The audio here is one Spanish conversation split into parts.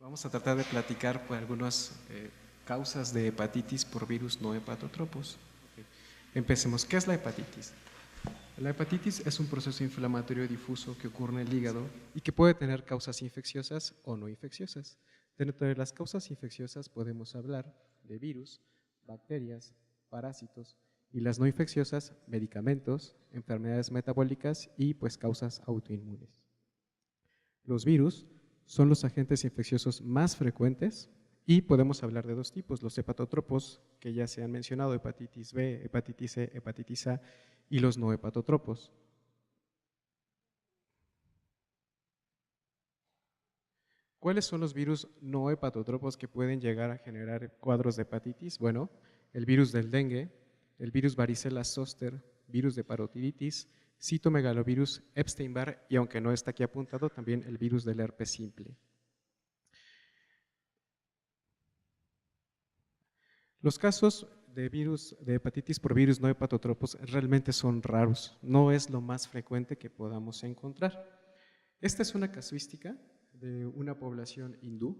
Vamos a tratar de platicar por algunas causas de hepatitis por virus no hepatotropos. Empecemos. ¿Qué es la hepatitis? La hepatitis es un proceso inflamatorio difuso que ocurre en el hígado y que puede tener causas infecciosas o no infecciosas. Dentro de las causas infecciosas podemos hablar de virus, bacterias, parásitos y las no infecciosas, medicamentos, enfermedades metabólicas y pues causas autoinmunes. Los virus son los agentes infecciosos más frecuentes y podemos hablar de dos tipos, los hepatotropos, que ya se han mencionado, hepatitis B, hepatitis C, hepatitis A, y los no hepatotropos. ¿Cuáles son los virus no hepatotropos que pueden llegar a generar cuadros de hepatitis? Bueno, el virus del dengue, el virus varicela zoster, virus de parotiditis, citomegalovirus, Epstein-Barr y aunque no está aquí apuntado, también el virus del herpes simple. Los casos de hepatitis por virus no hepatotropos realmente son raros, no es lo más frecuente que podamos encontrar. Esta es una casuística de una población hindú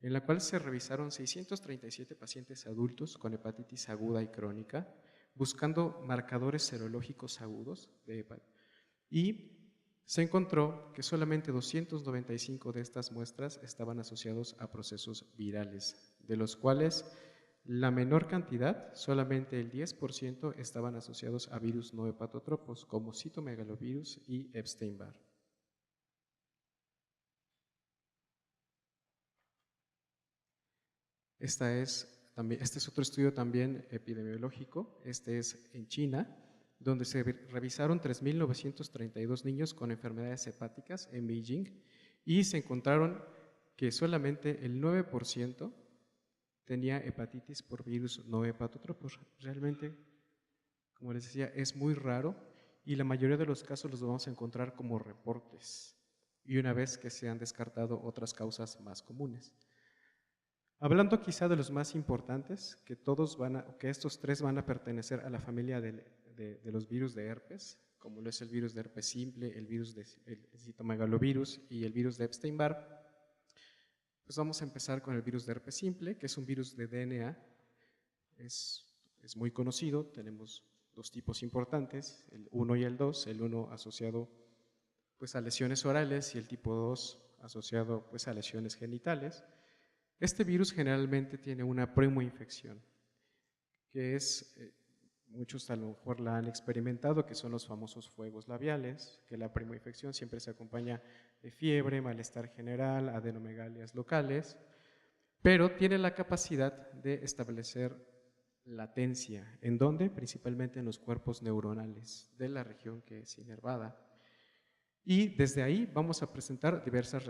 en la cual se revisaron 637 pacientes adultos con hepatitis aguda y crónica, buscando marcadores serológicos agudos de hepatitis. Y se encontró que solamente 295 de estas muestras estaban asociados a procesos virales, de los cuales la menor cantidad, solamente el 10%, estaban asociados a virus no hepatotropos, como citomegalovirus y Epstein-Barr. Este es otro estudio también epidemiológico, este es en China, donde se revisaron 3.932 niños con enfermedades hepáticas en Beijing y se encontraron que solamente el 9% tenía hepatitis por virus no hepatotropos. Realmente, como les decía, es muy raro y la mayoría de los casos los vamos a encontrar como reportes y una vez que se han descartado otras causas más comunes. Hablando quizá de los más importantes, que estos tres van a pertenecer a la familia de los virus de herpes, como lo es el virus de herpes simple, el virus de citomegalovirus y el virus de Epstein-Barr. Pues vamos a empezar con el virus de herpes simple, que es un virus de DNA, es muy conocido, tenemos dos tipos importantes, el 1 y el 2, el 1 asociado pues, a lesiones orales y el tipo 2 asociado pues, a lesiones genitales. Este virus generalmente tiene una primoinfección, que es, muchos a lo mejor la han experimentado, que son los famosos fuegos labiales, que la primoinfección siempre se acompaña de fiebre, malestar general, adenomegalias locales, pero tiene la capacidad de establecer latencia. ¿En dónde? Principalmente en los cuerpos neuronales de la región que es inervada. Y desde ahí vamos a presentar diversas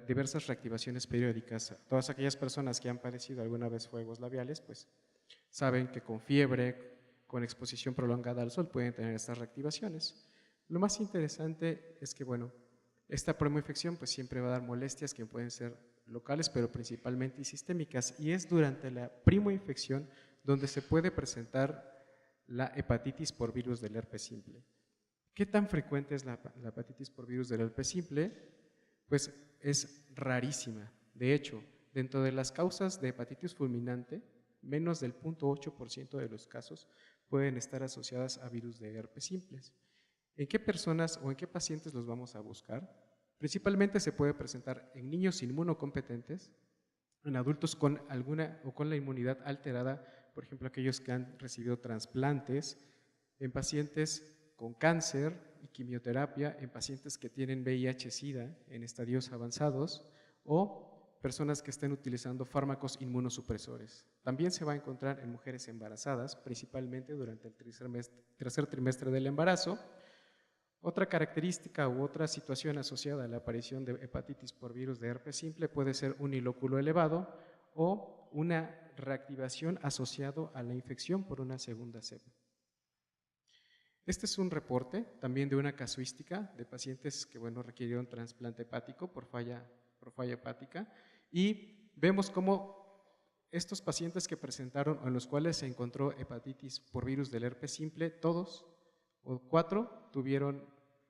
diversas reactivaciones periódicas. Todas aquellas personas que han padecido alguna vez fuegos labiales, pues saben que con fiebre, con exposición prolongada al sol pueden tener estas reactivaciones. Lo más interesante es que, bueno, esta primoinfección pues siempre va a dar molestias que pueden ser locales, pero principalmente sistémicas, y es durante la primoinfección donde se puede presentar la hepatitis por virus del herpes simple. ¿Qué tan frecuente es la hepatitis por virus del herpes simple? Pues es rarísima. De hecho, dentro de las causas de hepatitis fulminante, menos del 0.8% de los casos pueden estar asociadas a virus de herpes simples. ¿En qué personas o en qué pacientes los vamos a buscar? Principalmente se puede presentar en niños inmunocompetentes, en adultos con alguna o con la inmunidad alterada, por ejemplo, aquellos que han recibido trasplantes, en pacientes con cáncer y quimioterapia, en pacientes que tienen VIH-Sida en estadios avanzados o personas que estén utilizando fármacos inmunosupresores. También se va a encontrar en mujeres embarazadas, principalmente durante el tercer trimestre del embarazo. Otra característica u otra situación asociada a la aparición de hepatitis por virus de herpes simple puede ser un ilóculo elevado o una reactivación asociado a la infección por una segunda cepa. Este es un reporte también de una casuística de pacientes que requirieron trasplante hepático por falla hepática y vemos cómo estos pacientes que presentaron o en los cuales se encontró hepatitis por virus del herpes simple, todos o 4 tuvieron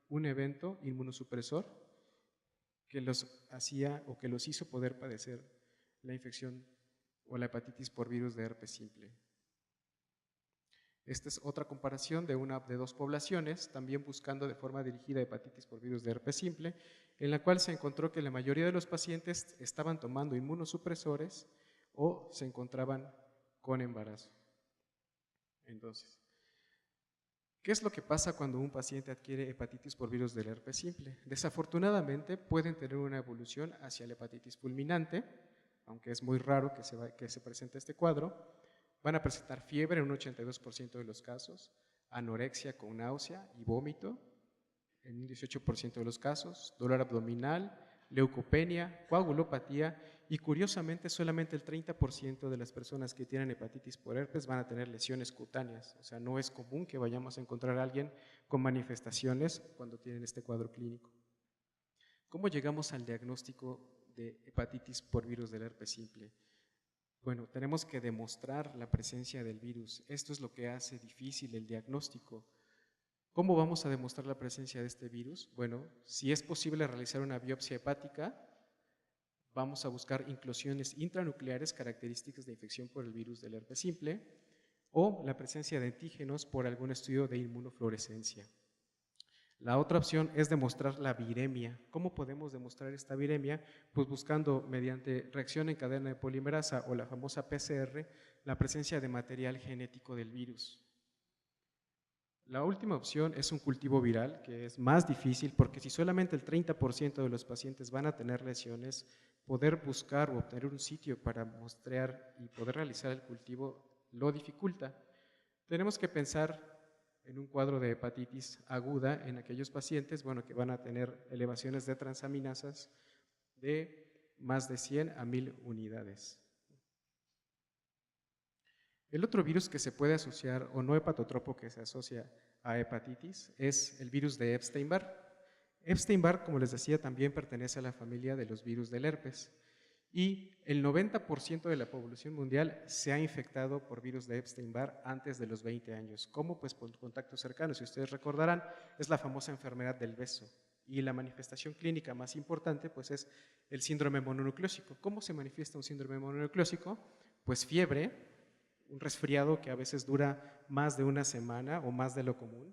un evento inmunosupresor que los hacía o que los hizo poder padecer la infección o la hepatitis por virus de herpes simple. Esta es otra comparación de dos poblaciones, también buscando de forma dirigida hepatitis por virus de herpes simple, en la cual se encontró que la mayoría de los pacientes estaban tomando inmunosupresores o se encontraban con embarazo. Entonces, ¿qué es lo que pasa cuando un paciente adquiere hepatitis por virus del herpes simple? Desafortunadamente pueden tener una evolución hacia la hepatitis fulminante, aunque es muy raro que se presente este cuadro. Van a presentar fiebre en un 82% de los casos, anorexia con náusea y vómito en un 18% de los casos, dolor abdominal, leucopenia, coagulopatía y curiosamente solamente el 30% de las personas que tienen hepatitis por herpes van a tener lesiones cutáneas. O sea, no es común que vayamos a encontrar a alguien con manifestaciones cuando tienen este cuadro clínico. ¿Cómo llegamos al diagnóstico de hepatitis por virus del herpes simple? Bueno, tenemos que demostrar la presencia del virus. Esto es lo que hace difícil el diagnóstico. ¿Cómo vamos a demostrar la presencia de este virus? Bueno, si es posible realizar una biopsia hepática, vamos a buscar inclusiones intranucleares características de infección por el virus del herpes simple o la presencia de antígenos por algún estudio de inmunofluorescencia. La otra opción es demostrar la viremia. ¿Cómo podemos demostrar esta viremia? Pues buscando mediante reacción en cadena de polimerasa o la famosa PCR la presencia de material genético del virus. La última opción es un cultivo viral, que es más difícil porque si solamente el 30% de los pacientes van a tener lesiones, poder buscar o obtener un sitio para muestrear y poder realizar el cultivo lo dificulta. Tenemos que pensar en un cuadro de hepatitis aguda en aquellos pacientes, bueno, que van a tener elevaciones de transaminasas de más de 100 a 1000 unidades. El otro virus que se puede asociar, o no hepatotropo que se asocia a hepatitis, es el virus de Epstein-Barr. Epstein-Barr, como les decía, también pertenece a la familia de los virus del herpes. Y el 90% de la población mundial se ha infectado por virus de Epstein-Barr antes de los 20 años. ¿Cómo? Pues por contactos cercanos. Si ustedes recordarán, es la famosa enfermedad del beso. Y la manifestación clínica más importante pues es el síndrome mononucleósico. ¿Cómo se manifiesta un síndrome mononucleósico? Pues fiebre, un resfriado que a veces dura más de una semana o más de lo común,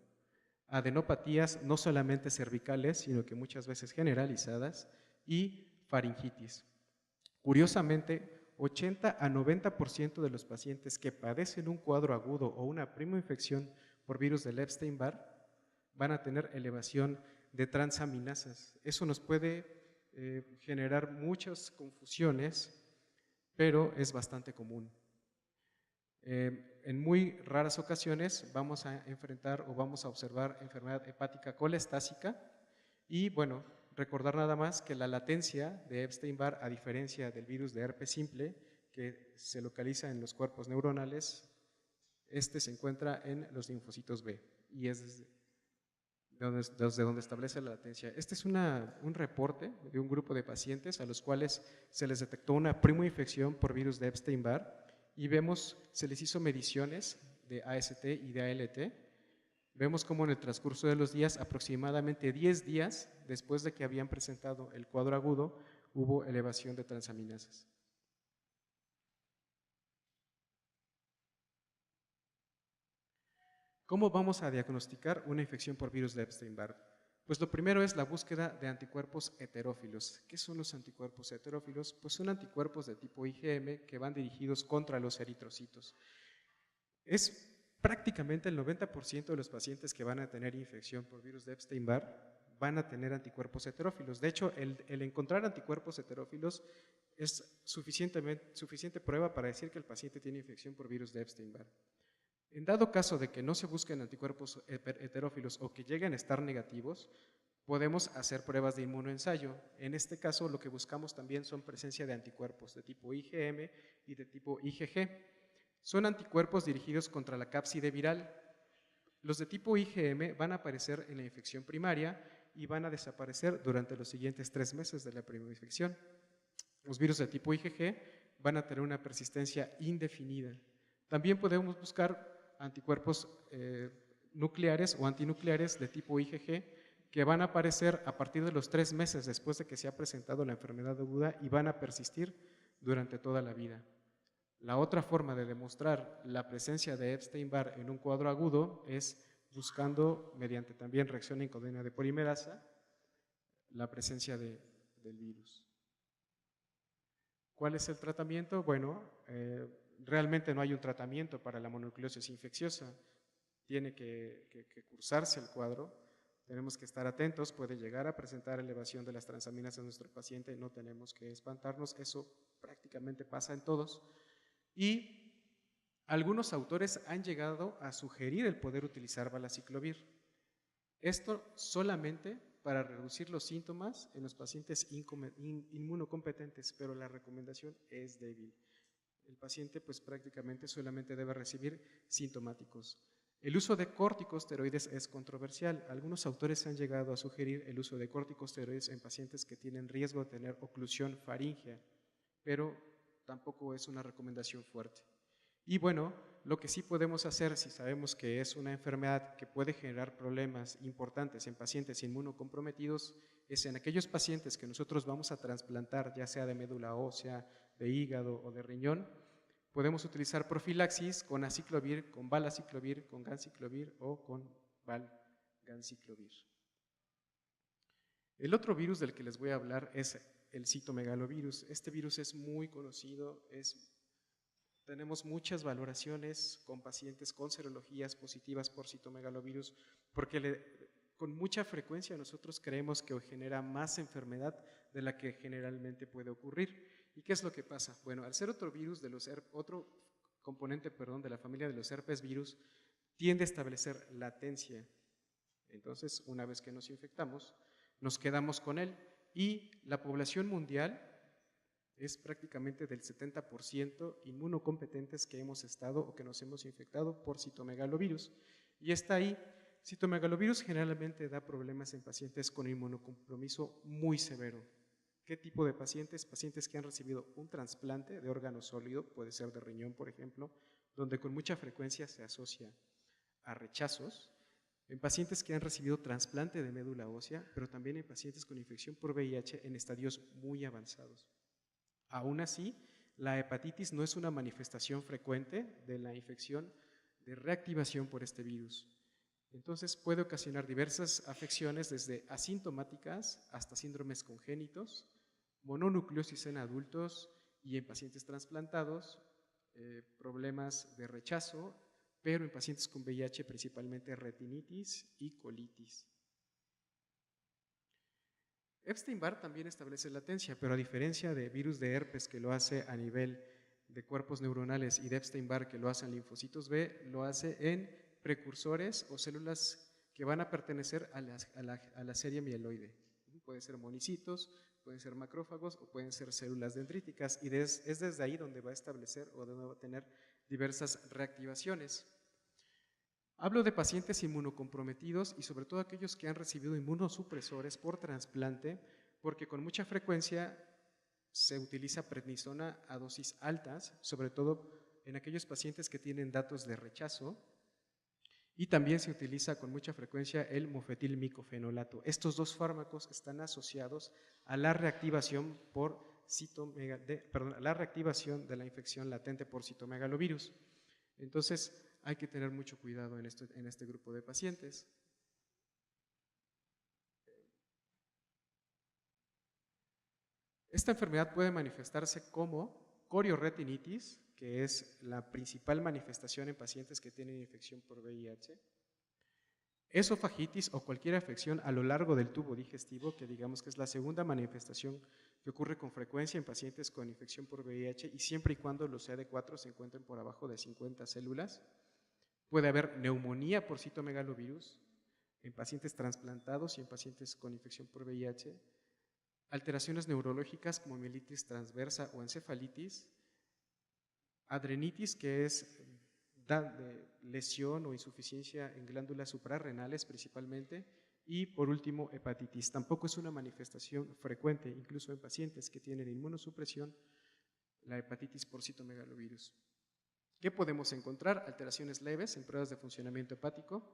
adenopatías no solamente cervicales, sino que muchas veces generalizadas, y faringitis. Curiosamente, 80 a 90% de los pacientes que padecen un cuadro agudo o una primoinfección por virus del Epstein-Barr van a tener elevación de transaminasas. Eso nos puede generar muchas confusiones, pero es bastante común. En muy raras ocasiones vamos a enfrentar o vamos a observar enfermedad hepática colestásica y bueno, recordar nada más que la latencia de Epstein-Barr, a diferencia del virus de herpes simple, que se localiza en los cuerpos neuronales, este se encuentra en los linfocitos B y es desde donde establece la latencia. Este es un reporte de un grupo de pacientes a los cuales se les detectó una primoinfección por virus de Epstein-Barr y vemos, se les hizo mediciones de AST y de ALT. Vemos cómo en el transcurso de los días, aproximadamente 10 días después de que habían presentado el cuadro agudo, hubo elevación de transaminasas. ¿Cómo vamos a diagnosticar una infección por virus de Epstein-Barr? Pues lo primero es la búsqueda de anticuerpos heterófilos. ¿Qué son los anticuerpos heterófilos? Pues son anticuerpos de tipo IgM que van dirigidos contra los eritrocitos. Es prácticamente el 90% de los pacientes que van a tener infección por virus de Epstein-Barr van a tener anticuerpos heterófilos. De hecho, el encontrar anticuerpos heterófilos es suficiente prueba para decir que el paciente tiene infección por virus de Epstein-Barr. En dado caso de que no se busquen anticuerpos heterófilos o que lleguen a estar negativos, podemos hacer pruebas de inmunoensayo. En este caso, lo que buscamos también son presencia de anticuerpos de tipo IgM y de tipo IgG. Son anticuerpos dirigidos contra la cápside viral. Los de tipo IgM van a aparecer en la infección primaria y van a desaparecer durante los siguientes 3 meses de la primera infección. Los virus de tipo IgG van a tener una persistencia indefinida. También podemos buscar anticuerpos nucleares o antinucleares de tipo IgG que van a aparecer a partir de los 3 meses después de que se ha presentado la enfermedad aguda y van a persistir durante toda la vida. La otra forma de demostrar la presencia de Epstein-Barr en un cuadro agudo es buscando, mediante también reacción en cadena de polimerasa, la presencia del virus. ¿Cuál es el tratamiento? Bueno, realmente no hay un tratamiento para la mononucleosis infecciosa. Tiene que cursarse el cuadro. Tenemos que estar atentos, puede llegar a presentar elevación de las transaminas en nuestro paciente, no tenemos que espantarnos, eso prácticamente pasa en todos. Y algunos autores han llegado a sugerir el poder utilizar valaciclovir. Esto solamente para reducir los síntomas en los pacientes inmunocompetentes, pero la recomendación es débil. El paciente pues prácticamente solamente debe recibir sintomáticos. El uso de corticosteroides es controversial. Algunos autores han llegado a sugerir el uso de corticosteroides en pacientes que tienen riesgo de tener oclusión faríngea, pero tampoco es una recomendación fuerte. Y bueno, lo que sí podemos hacer si sabemos que es una enfermedad que puede generar problemas importantes en pacientes inmunocomprometidos es en aquellos pacientes que nosotros vamos a trasplantar, ya sea de médula ósea, de hígado o de riñón, podemos utilizar profilaxis con aciclovir, con valaciclovir, con ganciclovir o con valganciclovir. El otro virus del que les voy a hablar es el citomegalovirus. Este virus es muy conocido, tenemos muchas valoraciones con pacientes con serologías positivas por citomegalovirus porque con mucha frecuencia nosotros creemos que genera más enfermedad de la que generalmente puede ocurrir. ¿Y qué es lo que pasa? Bueno, al ser otro virus otro componente de la familia de los herpes virus, tiende a establecer latencia. Entonces, una vez que nos infectamos, nos quedamos con él y la población mundial es prácticamente del 70% inmunocompetentes que hemos estado o que nos hemos infectado por citomegalovirus. Y está ahí. Citomegalovirus generalmente da problemas en pacientes con inmunocompromiso muy severo. ¿Qué tipo de pacientes? Pacientes que han recibido un trasplante de órgano sólido, puede ser de riñón, por ejemplo, donde con mucha frecuencia se asocia a rechazos, en pacientes que han recibido trasplante de médula ósea, pero también en pacientes con infección por VIH en estadios muy avanzados. Aún así, la hepatitis no es una manifestación frecuente de la infección de reactivación por este virus. Entonces puede ocasionar diversas afecciones desde asintomáticas hasta síndromes congénitos, mononucleosis en adultos y en pacientes trasplantados, problemas de rechazo, pero en pacientes con VIH principalmente retinitis y colitis. Epstein-Barr también establece latencia, pero a diferencia de virus de herpes que lo hace a nivel de cuerpos neuronales y de Epstein-Barr que lo hace en linfocitos B, lo hace en precursores o células que van a pertenecer a la serie mieloide. Pueden ser monocitos, pueden ser macrófagos o pueden ser células dendríticas y es desde ahí donde va a establecer o donde va a tener diversas reactivaciones. Hablo de pacientes inmunocomprometidos y sobre todo aquellos que han recibido inmunosupresores por trasplante porque con mucha frecuencia se utiliza prednisona a dosis altas, sobre todo en aquellos pacientes que tienen datos de rechazo. Y también se utiliza con mucha frecuencia el mofetilmicofenolato. Estos dos fármacos están asociados a la reactivación la reactivación de la infección latente por citomegalovirus. Entonces, hay que tener mucho cuidado en este grupo de pacientes. Esta enfermedad puede manifestarse como corioretinitis, que es la principal manifestación en pacientes que tienen infección por VIH, esofagitis o cualquier afección a lo largo del tubo digestivo, que digamos que es la segunda manifestación que ocurre con frecuencia en pacientes con infección por VIH y siempre y cuando los CD4 se encuentren por abajo de 50 células. Puede haber neumonía por citomegalovirus en pacientes trasplantados y en pacientes con infección por VIH, alteraciones neurológicas como mielitis transversa o encefalitis, adrenitis, que es de lesión o insuficiencia en glándulas suprarrenales principalmente, y por último hepatitis. Tampoco es una manifestación frecuente, incluso en pacientes que tienen inmunosupresión, la hepatitis por citomegalovirus. ¿Qué podemos encontrar? Alteraciones leves en pruebas de funcionamiento hepático,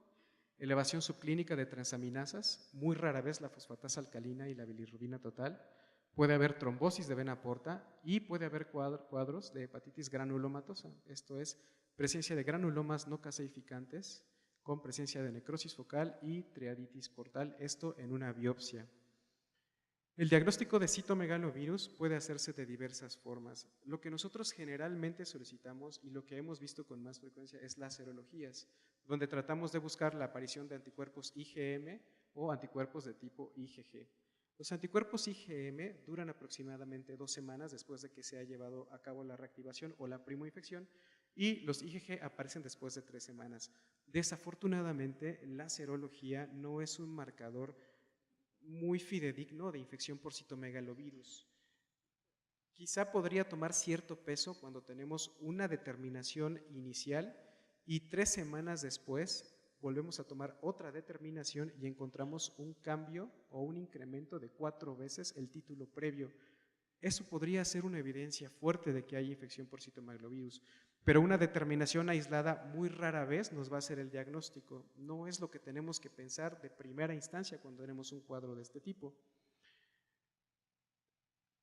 elevación subclínica de transaminasas, muy rara vez la fosfatasa alcalina y la bilirrubina total, puede haber trombosis de vena porta y puede haber cuadros de hepatitis granulomatosa, esto es, presencia de granulomas no caseificantes con presencia de necrosis focal y triaditis portal, esto en una biopsia. El diagnóstico de citomegalovirus puede hacerse de diversas formas. Lo que nosotros generalmente solicitamos y lo que hemos visto con más frecuencia es las serologías, donde tratamos de buscar la aparición de anticuerpos IgM o anticuerpos de tipo IgG. Los anticuerpos IgM duran aproximadamente 2 semanas después de que se ha llevado a cabo la reactivación o la primoinfección y los IgG aparecen después de 3 semanas. Desafortunadamente, la serología no es un marcador muy fidedigno de infección por citomegalovirus. Quizá podría tomar cierto peso cuando tenemos una determinación inicial y 3 semanas después volvemos a tomar otra determinación y encontramos un cambio o un incremento de 4 veces el título previo. Eso podría ser una evidencia fuerte de que hay infección por citomegalovirus, pero una determinación aislada muy rara vez nos va a hacer el diagnóstico. No es lo que tenemos que pensar de primera instancia cuando tenemos un cuadro de este tipo.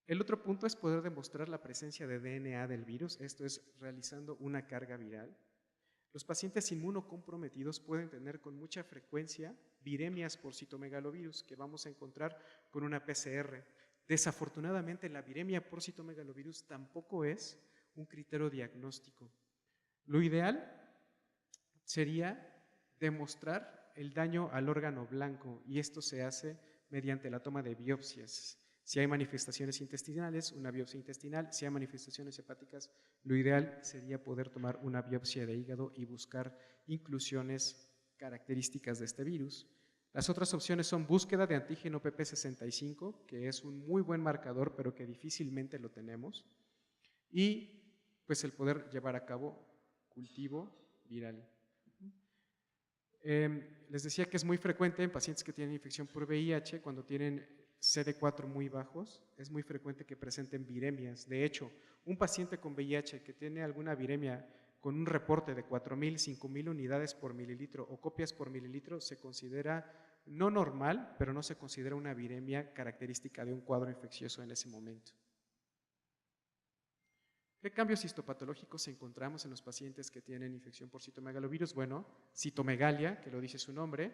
El otro punto es poder demostrar la presencia de DNA del virus, esto es, realizando una carga viral. Los pacientes inmunocomprometidos pueden tener con mucha frecuencia viremias por citomegalovirus que vamos a encontrar con una PCR. Desafortunadamente, la viremia por citomegalovirus tampoco es un criterio diagnóstico. Lo ideal sería demostrar el daño al órgano blanco y esto se hace mediante la toma de biopsias. Si hay manifestaciones intestinales, una biopsia intestinal. Si hay manifestaciones hepáticas, lo ideal sería poder tomar una biopsia de hígado y buscar inclusiones características de este virus. Las otras opciones son búsqueda de antígeno PP65, que es un muy buen marcador, pero que difícilmente lo tenemos, y pues el poder llevar a cabo cultivo viral. Les decía que es muy frecuente en pacientes que tienen infección por VIH, cuando tienen CD4 muy bajos, es muy frecuente que presenten viremias. De hecho, un paciente con VIH que tiene alguna viremia con un reporte de 4.000, 5.000 unidades por mililitro o copias por mililitro se considera no normal, pero no se considera una viremia característica de un cuadro infeccioso en ese momento. ¿Qué cambios histopatológicos encontramos en los pacientes que tienen infección por citomegalovirus? Bueno, citomegalia, que lo dice su nombre,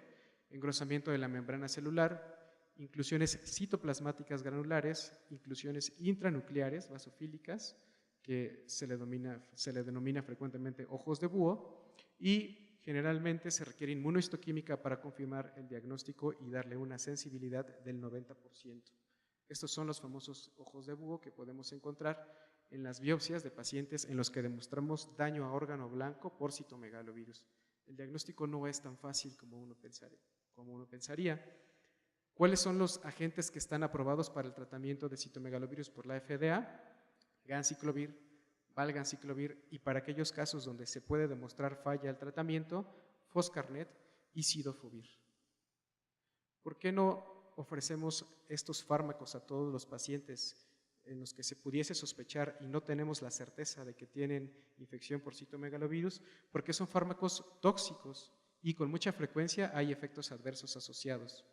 engrosamiento de la membrana celular, inclusiones citoplasmáticas granulares, inclusiones intranucleares basofílicas, que se le denomina frecuentemente ojos de búho, y generalmente se requiere inmunohistoquímica para confirmar el diagnóstico y darle una sensibilidad del 90%. Estos son los famosos ojos de búho que podemos encontrar en las biopsias de pacientes en los que demostramos daño a órgano blanco por citomegalovirus. El diagnóstico no es tan fácil como uno pensaría. ¿Cuáles son los agentes que están aprobados para el tratamiento de citomegalovirus por la FDA? Ganciclovir, valganciclovir y para aquellos casos donde se puede demostrar falla al tratamiento, Foscarnet y Cidofovir. ¿Por qué no ofrecemos estos fármacos a todos los pacientes en los que se pudiese sospechar y no tenemos la certeza de que tienen infección por citomegalovirus? Porque son fármacos tóxicos y con mucha frecuencia hay efectos adversos asociados,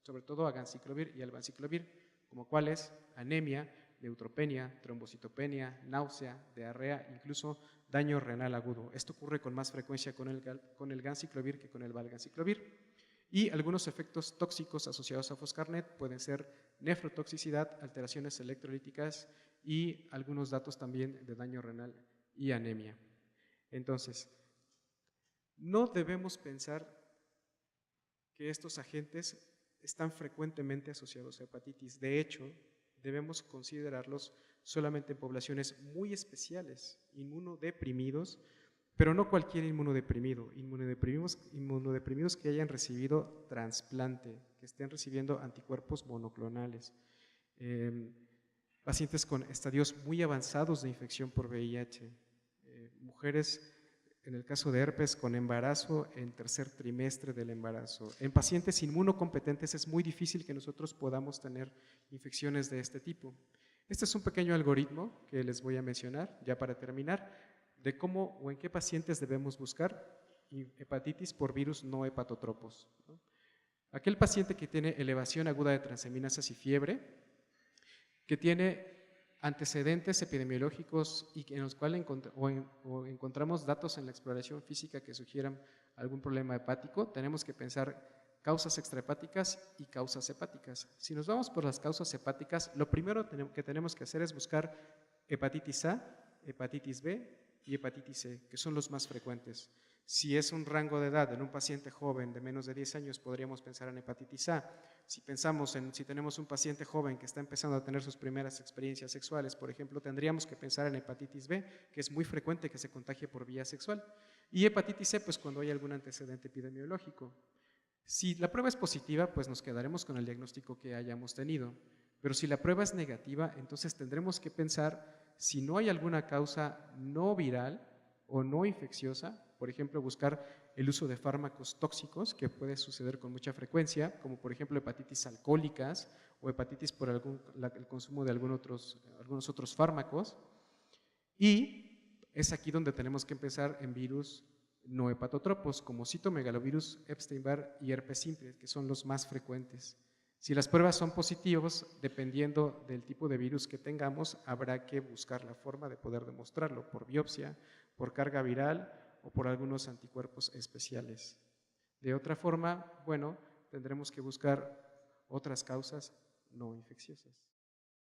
sobre todo a ganciclovir y al vanciclovir, como cuáles: anemia, neutropenia, trombocitopenia, náusea, diarrea, incluso daño renal agudo. Esto ocurre con más frecuencia con el ganciclovir que con el valganciclovir. Y algunos efectos tóxicos asociados a Foscarnet pueden ser nefrotoxicidad, alteraciones electrolíticas y algunos datos también de daño renal y anemia. Entonces, no debemos pensar que estos agentes están frecuentemente asociados a hepatitis. De hecho, debemos considerarlos solamente en poblaciones muy especiales, inmunodeprimidos, pero no cualquier inmunodeprimido, inmunodeprimidos que hayan recibido trasplante, que estén recibiendo anticuerpos monoclonales, pacientes con estadios muy avanzados de infección por VIH, mujeres, en el caso de herpes, con embarazo en tercer trimestre del embarazo. En pacientes inmunocompetentes es muy difícil que nosotros podamos tener infecciones de este tipo. Este es un pequeño algoritmo que les voy a mencionar ya para terminar, de cómo o en qué pacientes debemos buscar. hepatitis por virus no hepatotropos, ¿no? Aquel paciente que tiene elevación aguda de transaminasas y fiebre, que tiene antecedentes epidemiológicos y en los cuales encontramos datos en la exploración física que sugieran algún problema hepático, tenemos que pensar causas extrahepáticas y causas hepáticas. Si nos vamos por las causas hepáticas, lo primero que tenemos que hacer es buscar hepatitis A, hepatitis B y hepatitis C, que son los más frecuentes. Si es un rango de edad en un paciente joven de menos de 10 años, podríamos pensar en hepatitis A. Si tenemos un paciente joven que está empezando a tener sus primeras experiencias sexuales, por ejemplo, tendríamos que pensar en hepatitis B, que es muy frecuente que se contagie por vía sexual. Y hepatitis C, pues cuando hay algún antecedente epidemiológico. Si la prueba es positiva, pues nos quedaremos con el diagnóstico que hayamos tenido. Pero si la prueba es negativa, entonces tendremos que pensar si no hay alguna causa no viral o no infecciosa, por ejemplo, buscar el uso de fármacos tóxicos, que puede suceder con mucha frecuencia, como por ejemplo hepatitis alcohólicas o hepatitis por el consumo de algunos otros fármacos. Y es aquí donde tenemos que empezar en virus no hepatotropos, como citomegalovirus, Epstein-Barr y herpes simple, que son los más frecuentes. Si las pruebas son positivas, dependiendo del tipo de virus que tengamos, habrá que buscar la forma de poder demostrarlo por biopsia, por carga viral o por algunos anticuerpos especiales. De otra forma, bueno, tendremos que buscar otras causas no infecciosas.